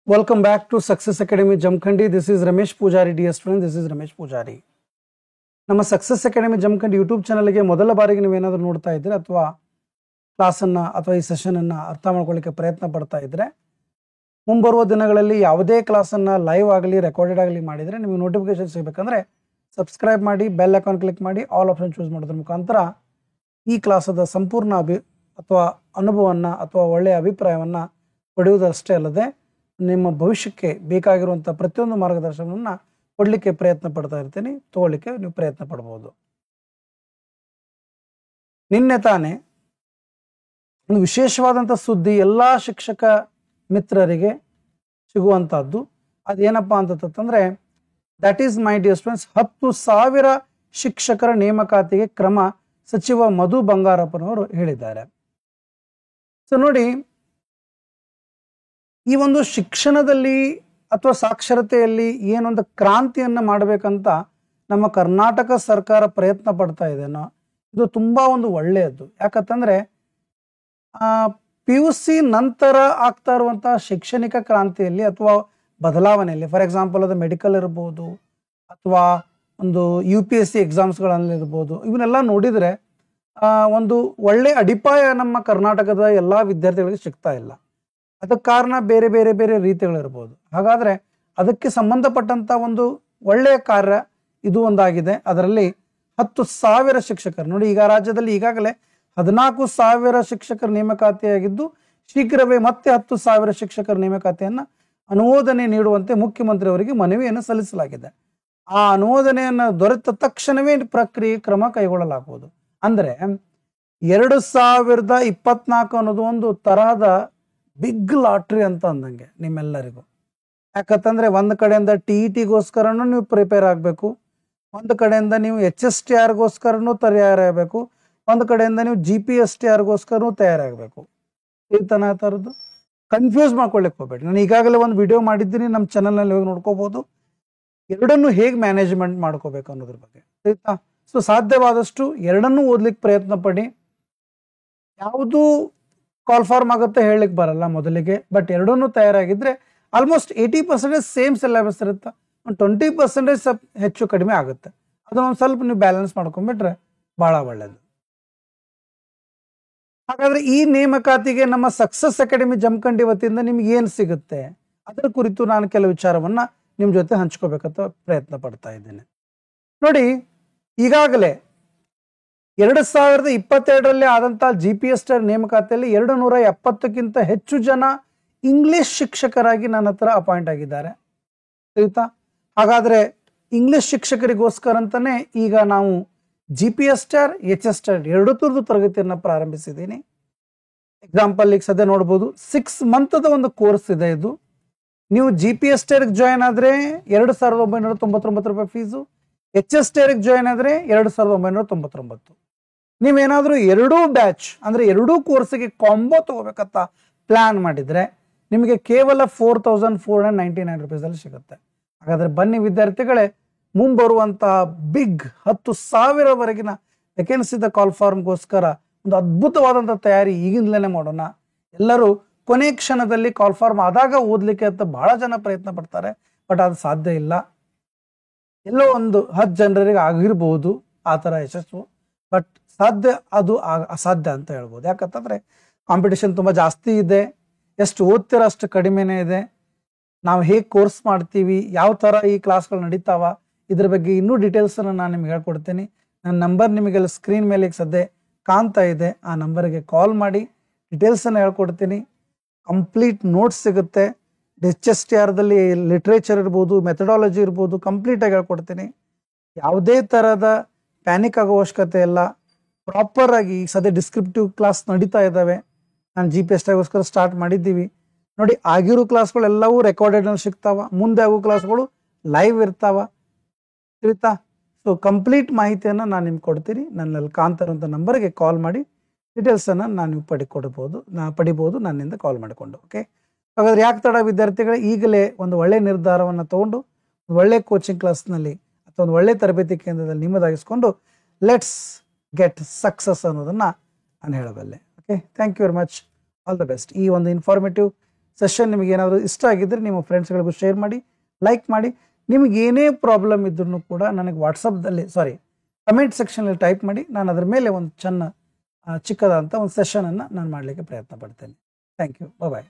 Welcome back to Success Academy Jamkhandi. This is Ramesh Pujari. Dear students, this is Ramesh Pujari. ನಮ್ಮ success academy Jamkhandi YouTube ಚಾನಲ್ಗೆ ಮೊದಲ ಬಾರಿಗೆ ನೀವೇನಾದರೂ ನೋಡ್ತಾ ಇದ್ರೆ ಅಥವಾ ಕ್ಲಾಸನ್ನು ಅಥವಾ ಈ ಸೆಷನನ್ನು ಅರ್ಥ ಮಾಡ್ಕೊಳ್ಳಿಕ್ಕೆ ಪ್ರಯತ್ನ ಪಡ್ತಾ ಇದ್ರೆ, ಮುಂಬರುವ ದಿನಗಳಲ್ಲಿ ಯಾವುದೇ ಕ್ಲಾಸನ್ನು ಲೈವ್ ಆಗಲಿ ರೆಕಾರ್ಡೆಡ್ ಆಗಲಿ ಮಾಡಿದರೆ ನಿಮಗೆ ನೋಟಿಫಿಕೇಶನ್ ಸಿಗಬೇಕಂದ್ರೆ ಸಬ್ಸ್ಕ್ರೈಬ್ ಮಾಡಿ, ಬೆಲ್ ಐಕಾನ್ ಕ್ಲಿಕ್ ಮಾಡಿ, ಆಲ್ ಆಪ್ಷನ್ ಚೂಸ್ ಮಾಡೋದ್ರ ಮುಖಾಂತರ ಈ ಕ್ಲಾಸದ ಸಂಪೂರ್ಣ ಅಥವಾ ಅನುಭವವನ್ನು ಅಥವಾ ಒಳ್ಳೆಯ ಅಭಿಪ್ರಾಯವನ್ನು ಪಡೆಯುವುದಷ್ಟೇ ಅಲ್ಲದೆ ನಿಮ್ಮ ಭವಿಷ್ಯಕ್ಕೆ ಬೇಕಾಗಿರುವಂಥ ಪ್ರತಿಯೊಂದು ಮಾರ್ಗದರ್ಶನವನ್ನು ಕೊಡಲಿಕ್ಕೆ ಪ್ರಯತ್ನ ಪಡ್ತಾ ಇರ್ತೀನಿ. ತಗೊಳ್ಳಿಕ್ಕೆ ನೀವು ಪ್ರಯತ್ನ ಪಡ್ಬೋದು. ನಿನ್ನೆ ತಾನೇ ಒಂದು ವಿಶೇಷವಾದಂಥ ಸುದ್ದಿ ಎಲ್ಲ ಶಿಕ್ಷಕ ಮಿತ್ರರಿಗೆ ಸಿಗುವಂಥದ್ದು. ಅದೇನಪ್ಪ ಅಂತಂದ್ರೆ, that is my dear students, 10,000 ಶಿಕ್ಷಕರ ನೇಮಕಾತಿಗೆ ಕ್ರಮ ಸಚಿವ ಮಧು ಬಂಗಾರಪ್ಪನವರು ಹೇಳಿದ್ದಾರೆ. ಸೊ ನೋಡಿ, ಈ ಒಂದು ಶಿಕ್ಷಣದಲ್ಲಿ ಅಥವಾ ಸಾಕ್ಷರತೆಯಲ್ಲಿ ಏನೊಂದು ಕ್ರಾಂತಿಯನ್ನು ಮಾಡಬೇಕಂತ ನಮ್ಮ ಕರ್ನಾಟಕ ಸರ್ಕಾರ ಪ್ರಯತ್ನ ಪಡ್ತಾ ಇದೆನೋ ಇದು ತುಂಬ ಒಂದು ಒಳ್ಳೆಯದು. ಯಾಕಂತಂದರೆ PUC ನಂತರ ಆಗ್ತಾ ಇರುವಂಥ ಶೈಕ್ಷಣಿಕ ಕ್ರಾಂತಿಯಲ್ಲಿ ಅಥವಾ ಬದಲಾವಣೆಯಲ್ಲಿ, ಫಾರ್ ಎಕ್ಸಾಂಪಲ್ ಅದು ಮೆಡಿಕಲ್ ಇರ್ಬೋದು ಅಥವಾ ಒಂದು UPSC ಎಕ್ಸಾಮ್ಸ್ಗಳಲ್ಲಿ ಇರ್ಬೋದು, ಇವನ್ನೆಲ್ಲ ನೋಡಿದರೆ ಒಂದು ಒಳ್ಳೆಯ ಅಡಿಪಾಯ ನಮ್ಮ ಕರ್ನಾಟಕದ ಎಲ್ಲ ವಿದ್ಯಾರ್ಥಿಗಳಿಗೆ ಸಿಗ್ತಾ ಇಲ್ಲ. ಅದಕ್ಕೆ ಕಾರಣ ಬೇರೆ ಬೇರೆ ಬೇರೆ ರೀತಿಗಳಿರ್ಬೋದು. ಹಾಗಾದರೆ ಅದಕ್ಕೆ ಸಂಬಂಧಪಟ್ಟಂಥ ಒಂದು ಒಳ್ಳೆಯ ಕಾರ್ಯ ಇದು ಒಂದಾಗಿದೆ. ಅದರಲ್ಲಿ 10,000 ಶಿಕ್ಷಕರು ನೋಡಿ, ಈಗ ರಾಜ್ಯದಲ್ಲಿ ಈಗಾಗಲೇ 14,000 ಶಿಕ್ಷಕರ ನೇಮಕಾತಿಯಾಗಿದ್ದು, ಶೀಘ್ರವೇ ಮತ್ತೆ 10,000 ಶಿಕ್ಷಕರ ನೇಮಕಾತಿಯನ್ನು ಅನುಮೋದನೆ ನೀಡುವಂತೆ ಮುಖ್ಯಮಂತ್ರಿಯವರಿಗೆ ಮನವಿಯನ್ನು ಸಲ್ಲಿಸಲಾಗಿದೆ. ಆ ಅನುಮೋದನೆಯನ್ನು ದೊರೆತ ತಕ್ಷಣವೇ ಪ್ರಕ್ರಿಯೆ ಕ್ರಮ ಕೈಗೊಳ್ಳಲಾಗುವುದು. ಅಂದರೆ 2024 ಅನ್ನೋದು ಒಂದು ತರಹದ ಬಿಗ್ ಲಾಟ್ರಿ ಅಂತ ಅಂದಂಗೆ ನಿಮ್ಮೆಲ್ಲರಿಗೂ. ಯಾಕಂತಂದ್ರೆ ಒಂದು ಕಡೆಯಿಂದ TETಗೋಸ್ಕರನೂ ನೀವು ಪ್ರಿಪೇರ್ ಆಗಬೇಕು, ಒಂದು ಕಡೆಯಿಂದ ನೀವು HSTRಗೋಸ್ಕರನೂ ತಯಾರಾಗಬೇಕು, ಒಂದು ಕಡೆಯಿಂದ ನೀವು GPSTRಗೋಸ್ಕರನೂ ತಯಾರಾಗಬೇಕು. ಈ ಥರದ್ದು ಕನ್ಫ್ಯೂಸ್ ಮಾಡ್ಕೊಳ್ಳಿಕ್ಕೆ ಹೋಗ್ಬೇಡಿ. ನಾನು ಈಗಾಗಲೇ ಒಂದು ವಿಡಿಯೋ ಮಾಡಿದ್ದೀನಿ, ನಮ್ಮ ಚಾನಲ್ನಲ್ಲಿ ಹೋಗಿ ನೋಡ್ಕೋಬಹುದು, ಎರಡನ್ನೂ ಹೇಗೆ ಮ್ಯಾನೇಜ್ಮೆಂಟ್ ಮಾಡ್ಕೋಬೇಕು ಅನ್ನೋದ್ರ ಬಗ್ಗೆ. ಆಯ್ತಾ? ಸೊ ಸಾಧ್ಯವಾದಷ್ಟು ಎರಡನ್ನೂ ಓದ್ಲಿಕ್ಕೆ ಪ್ರಯತ್ನ ಪಡಿ. ಯಾವುದು ಕಾಲ್ ಫಾರ್ಮ್ ಆಗುತ್ತೆ ಹೇಳಲಿಕ್ಕೆ ಬರಲ್ಲ ಮೊದಲಿಗೆ, ಬಟ್ ಎರಡನ್ನೂ ತಯಾರಾಗಿದ್ರೆ ಆಲ್ಮೋಸ್ಟ್ 80% ಸೇಮ್ ಸಿಲೆಬಸ್ ಇರುತ್ತೆ, ಒಂದು 20% ಹೆಚ್ಚು ಕಡಿಮೆ ಆಗುತ್ತೆ. ಅದನ್ನೊಂದು ಸ್ವಲ್ಪ ನೀವು ಬ್ಯಾಲೆನ್ಸ್ ಮಾಡ್ಕೊಂಡ್ಬಿಟ್ರೆ ಬಹಳ ಒಳ್ಳೆಯದು. ಹಾಗಾದ್ರೆ ಈ ನೇಮಕಾತಿಗೆ ನಮ್ಮ ಸಕ್ಸಸ್ ಅಕಾಡೆಮಿ ಜಮಖಂಡಿ ವತಿಯಿಂದ ನಿಮ್ಗೆ ಏನು ಸಿಗುತ್ತೆ ಅದರ ಕುರಿತು ನಾನು ಕೆಲವು ವಿಚಾರವನ್ನ ನಿಮ್ಮ ಜೊತೆ ಹಂಚ್ಕೋಬೇಕಂತ ಪ್ರಯತ್ನ ಪಡ್ತಾ ಇದ್ದೇನೆ. ನೋಡಿ, ಈಗಾಗಲೇ 2022ರಲ್ಲಿ ಆದಂತಹ GPSTR ನೇಮಕಾತಿಯಲ್ಲಿ 270ಕ್ಕಿಂತ ಹೆಚ್ಚು ಜನ ಇಂಗ್ಲಿಷ್ ಶಿಕ್ಷಕರಾಗಿ ನನ್ನ ಹತ್ರ ಅಪಾಯಿಂಟ್ ಆಗಿದ್ದಾರೆ. ಆಯ್ತಾ? ಹಾಗಾದ್ರೆ ಇಂಗ್ಲಿಷ್ ಶಿಕ್ಷಕರಿಗೋಸ್ಕರ ಅಂತಾನೆ ಈಗ ನಾವು GPSTR HSTR ಎರಡು ತರದ್ದು ತರಗತಿಯನ್ನು ಪ್ರಾರಂಭಿಸಿದ್ದೀನಿ. ಎಕ್ಸಾಂಪಲ್ ಈಗ ಸದ್ಯ ನೋಡ್ಬೋದು, 6 ಮಂತದ ಒಂದು ಕೋರ್ಸ್ ಇದೆ ಇದು. ನೀವು GPSTR ಜಾಯಿನ್ ಆದ್ರೆ 2,999 ರೂಪಾಯಿ ಫೀಸು, HSTR ಜಾಯಿನ್ ಆದ್ರೆ 2,999. ನೀವೇನಾದ್ರೂ ಎರಡೂ ಬ್ಯಾಚ್ ಅಂದ್ರೆ ಎರಡೂ ಕೋರ್ಸ್ಗೆ ಕಾಂಬೋ ತಗೋಬೇಕಂತ ಪ್ಲಾನ್ ಮಾಡಿದ್ರೆ ನಿಮಗೆ ಕೇವಲ 4,499 ರೂಪೀಸಲ್ಲಿ ಸಿಗುತ್ತೆ. ಹಾಗಾದ್ರೆ ಬನ್ನಿ ವಿದ್ಯಾರ್ಥಿಗಳೇ, ಮುಂಬರುವಂತಹ ಬಿಗ್ 10,000ವರೆಗಿನ ವೇಕೆನ್ಸಿದ ಕಾಲ್ ಫಾರ್ಮ್ಗೋಸ್ಕರ ಒಂದು ಅದ್ಭುತವಾದಂಥ ತಯಾರಿ ಈಗಿಂದಲೇ ಮಾಡೋಣ. ಎಲ್ಲರೂ ಕೊನೆ ಕ್ಷಣದಲ್ಲಿ ಕಾಲ್ ಫಾರ್ಮ್ ಆದಾಗ ಓದ್ಲಿಕ್ಕೆ ಅಂತ ಬಹಳ ಜನ ಪ್ರಯತ್ನ ಪಡ್ತಾರೆ, ಬಟ್ ಅದು ಸಾಧ್ಯ ಇಲ್ಲ. ಎಲ್ಲೋ ಒಂದು 10 ಜನರಿಗೆ ಆಗಿರ್ಬೋದು ಆ ಥರ ಯಶಸ್ಸು, ಬಟ್ ಸಾಧ್ಯ ಅದು ಅಸಾಧ್ಯ ಅಂತ ಹೇಳ್ಬೋದು. ಯಾಕಂತಂದ್ರೆ ಕಾಂಪಿಟೇಷನ್ ತುಂಬ ಜಾಸ್ತಿ ಇದೆ, ಎಷ್ಟು ಓದ್ತಿರೋ ಅಷ್ಟು ಕಡಿಮೆನೇ ಇದೆ. ನಾವು ಹೇಗೆ ಕೋರ್ಸ್ ಮಾಡ್ತೀವಿ, ಯಾವ ಥರ ಈ ಕ್ಲಾಸ್ಗಳು ನಡೀತಾವ, ಇದ್ರ ಬಗ್ಗೆ ಇನ್ನೂ ಡೀಟೇಲ್ಸನ್ನು ನಾನು ನಿಮ್ಗೆ ಹೇಳ್ಕೊಡ್ತೀನಿ. ನನ್ನ ನಂಬರ್ ನಿಮಗೆಲ್ಲ ಸ್ಕ್ರೀನ್ ಮೇಲೆ ಈಗ ಸದ್ಯ ಕಾಣ್ತಾ ಇದೆ, ಆ ನಂಬರ್ಗೆ ಕಾಲ್ ಮಾಡಿ ಡೀಟೇಲ್ಸನ್ನು ಹೇಳ್ಕೊಡ್ತೀನಿ. ಕಂಪ್ಲೀಟ್ ನೋಟ್ಸ್ ಸಿಗುತ್ತೆ. HSTRದಲ್ಲಿ ಲಿಟ್ರೇಚರ್ ಇರ್ಬೋದು, ಮೆಥಡಾಲಜಿ ಇರ್ಬೋದು, ಕಂಪ್ಲೀಟಾಗಿ ಹೇಳ್ಕೊಡ್ತೀನಿ. ಯಾವುದೇ ಥರದ ಪ್ಯಾನಿಕ್ ಆಗೋ ಅವಶ್ಯಕತೆ ಇಲ್ಲ. ಪ್ರಾಪರ್ ಆಗಿ ಈಗ ಸದ್ಯ ಡಿಸ್ಕ್ರಿಪ್ಟಿವ್ ಕ್ಲಾಸ್ ನಡೀತಾ ಇದ್ದಾವೆ. ನಾನು GPSTRಗೋಸ್ಕರ ಸ್ಟಾರ್ಟ್ ಮಾಡಿದ್ದೀವಿ ನೋಡಿ. ಆಗಿರೋ ಕ್ಲಾಸ್ಗಳೆಲ್ಲವೂ ರೆಕಾರ್ಡೆಡ್ನಲ್ಲಿ ಸಿಗ್ತಾವ, ಮುಂದೆ ಆಗೋ ಕ್ಲಾಸ್ಗಳು ಲೈವ್ ಇರ್ತಾವ. ತಿಳಿತಾ? ಸೊ ಕಂಪ್ಲೀಟ್ ಮಾಹಿತಿಯನ್ನು ನಾನು ನಿಮ್ಗೆ ಕೊಡ್ತೀನಿ. ನನ್ನಲ್ಲಿ ಕಾಣ್ತಿರುವಂಥ ನಂಬರ್ಗೆ ಕಾಲ್ ಮಾಡಿ ಡೀಟೇಲ್ಸನ್ನು ನಾನು ಪಡಿಬೋದು ನನ್ನಿಂದ ಕಾಲ್ ಮಾಡಿಕೊಂಡು. ಓಕೆ, ಹಾಗಾದ್ರೆ ಯಾಕೆ ತಡ ವಿದ್ಯಾರ್ಥಿಗಳೇ, ಈಗಲೇ ಒಂದು ಒಳ್ಳೆ ನಿರ್ಧಾರವನ್ನು ತಗೊಂಡು ಒಳ್ಳೆ ಕೋಚಿಂಗ್ ಕ್ಲಾಸ್ನಲ್ಲಿ ಅಥವಾ ಒಂದು ಒಳ್ಳೆ ತರಬೇತಿ ಕೇಂದ್ರದಲ್ಲಿ ನಿಮ್ಮದಾಗಿಸ್ಕೊಂಡು ಲೆಟ್ಸ್ ಗೆಟ್ ಸಕ್ಸಸ್ ಅನ್ನೋದನ್ನ ನಾನು ಹೇಳಬಲ್ಲೆ. Okay, thank you very much, all the best. ಈ ಒಂದು ಇನ್ಫಾರ್ಮೇಟಿವ್ ಸೆಷನ್ ನಿಮಗೆ ಏನಾದರೂ ಇಷ್ಟ ಆಗಿದ್ದರೆ ನಿಮ್ಮ ಫ್ರೆಂಡ್ಸ್ಗಳಿಗೂ ಶೇರ್ ಮಾಡಿ, ಲೈಕ್ ಮಾಡಿ. ನಿಮಗೆ ಏನೇ ಪ್ರಾಬ್ಲಮ್ ಇದ್ರೂ ಕೂಡ ನನಗೆ ವಾಟ್ಸಪ್ದಲ್ಲಿ ಕಮೆಂಟ್ ಸೆಕ್ಷನಲ್ಲಿ ಟೈಪ್ ಮಾಡಿ. ನಾನು ಅದರ ಮೇಲೆ ಒಂದು ಚಿಕ್ಕದಾದಂಥ ಒಂದು ಸೆಷನನ್ನು ನಾನು ಮಾಡಲಿಕ್ಕೆ ಪ್ರಯತ್ನ ಪಡ್ತೇನೆ. Thank you, bye.